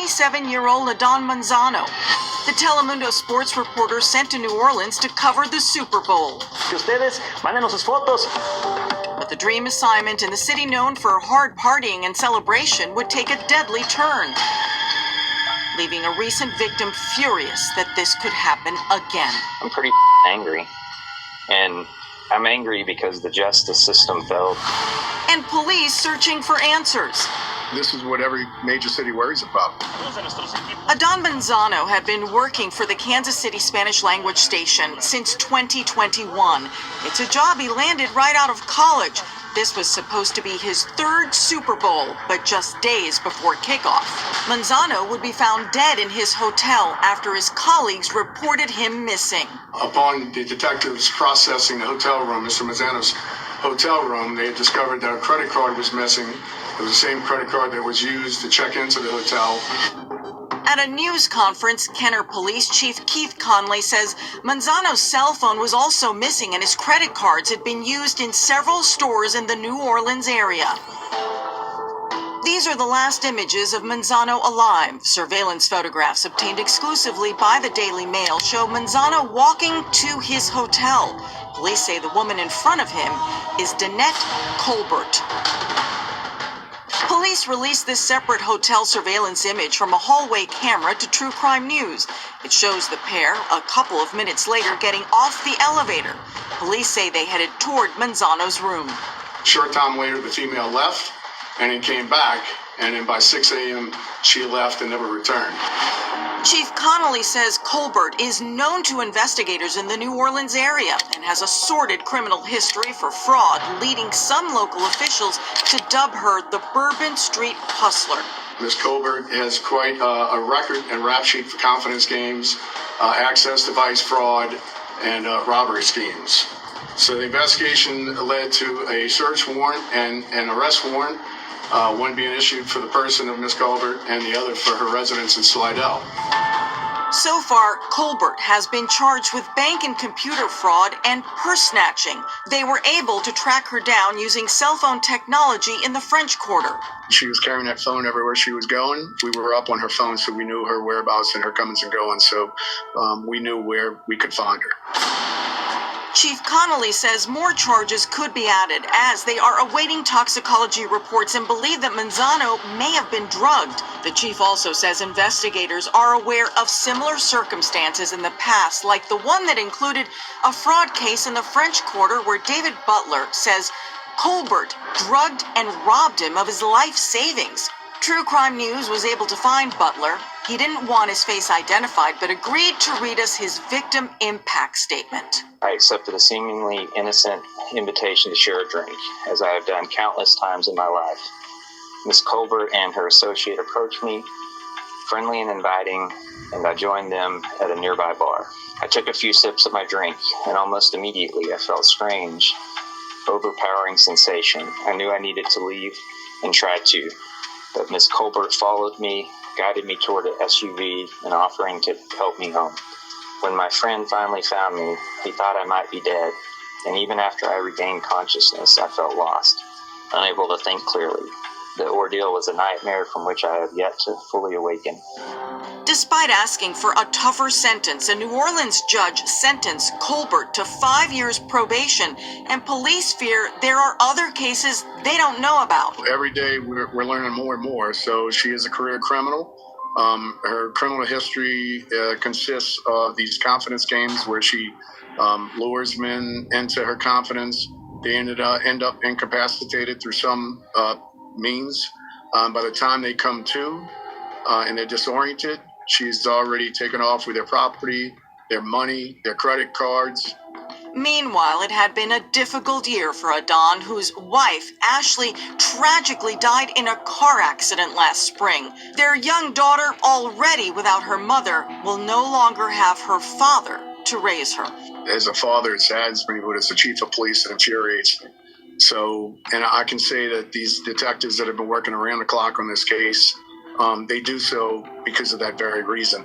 27-year-old Adon Manzano, the Telemundo sports reporter sent to New Orleans to cover the Super Bowl. Ustedes, mándenos sus fotos. But the dream assignment in the city known for hard partying and celebration would take a deadly turn, leaving a recent victim furious that this could happen again. I'm pretty angry, and I'm angry because the justice system failed. And police searching for answers. This is what every major city worries about. Adon Manzano had been working for the Kansas City Spanish language station since 2021. It's a job he landed right out of college. This was supposed to be his third Super Bowl, but just days before kickoff. Manzano would be found dead in his hotel after his colleagues reported him missing. Upon the detectives processing the hotel room, Mr. Manzano's hotel room, they had discovered that a credit card was missing. It was the same credit card that was used to check into the hotel. At a news conference, Kenner Police Chief Keith Conley says Manzano's cell phone was also missing and his credit cards had been used in several stores in the New Orleans area. These are the last images of Manzano alive. Surveillance photographs obtained exclusively by the Daily Mail show Manzano walking to his hotel. Police say the woman in front of him is Danette Colbert. Police released this separate hotel surveillance image from a hallway camera to True Crime News. It shows the pair, a couple of minutes later, getting off the elevator. Police say they headed toward Manzano's room. Short time later, the female left, and then came back, and then by 6 a.m., she left and never returned. Chief Connolly says Colbert is known to investigators in the New Orleans area and has a sordid criminal history for fraud, leading some local officials to dub her the Bourbon Street Hustler. Ms. Colbert has quite a record and rap sheet for confidence games, access device fraud, and robbery schemes. So the investigation led to a search warrant and an arrest warrant, one being issued for the person of Ms. Colbert and the other for her residence in Slidell. So far, Colbert has been charged with bank and computer fraud and purse snatching. They were able to track her down using cell phone technology in the French Quarter. She was carrying that phone everywhere she was going. We were up on her phone, so we knew her whereabouts and her comings and goings, so we knew where we could find her. Chief Connolly says more charges could be added as they are awaiting toxicology reports and believe that Manzano may have been drugged. The chief also says investigators are aware of similar circumstances in the past, like the one that included a fraud case in the French Quarter where David Butler says Colbert drugged and robbed him of his life savings. True Crime News was able to find Butler. He didn't want his face identified, but agreed to read us his victim impact statement. I accepted a seemingly innocent invitation to share a drink, as I have done countless times in my life. Miss Colbert and her associate approached me, friendly and inviting, and I joined them at a nearby bar. I took a few sips of my drink, and almost immediately I felt a strange, overpowering sensation. I knew I needed to leave and tried to, but Miss Colbert followed me, guided me toward an SUV and offering to help me home. When my friend finally found me, he thought I might be dead, and even after I regained consciousness, I felt lost, unable to think clearly. The ordeal was a nightmare from which I have yet to fully awaken. Despite asking for a tougher sentence, a New Orleans judge sentenced Colbert to 5 years probation, and police fear there are other cases they don't know about. Every day we're learning more and more. So she is a career criminal. Her criminal history consists of these confidence games where she lures men into her confidence. They end up incapacitated through some means. By the time they come to and they're disoriented, she's already taken off with their property, their money, their credit cards. Meanwhile, it had been a difficult year for Adon, whose wife, Ashley, tragically died in a car accident last spring. Their young daughter, already without her mother, will no longer have her father to raise her. As a father, it saddens me, but as the chief of police, it infuriates me. So, and I can say that these detectives that have been working around the clock on this case, they do so because of that very reason.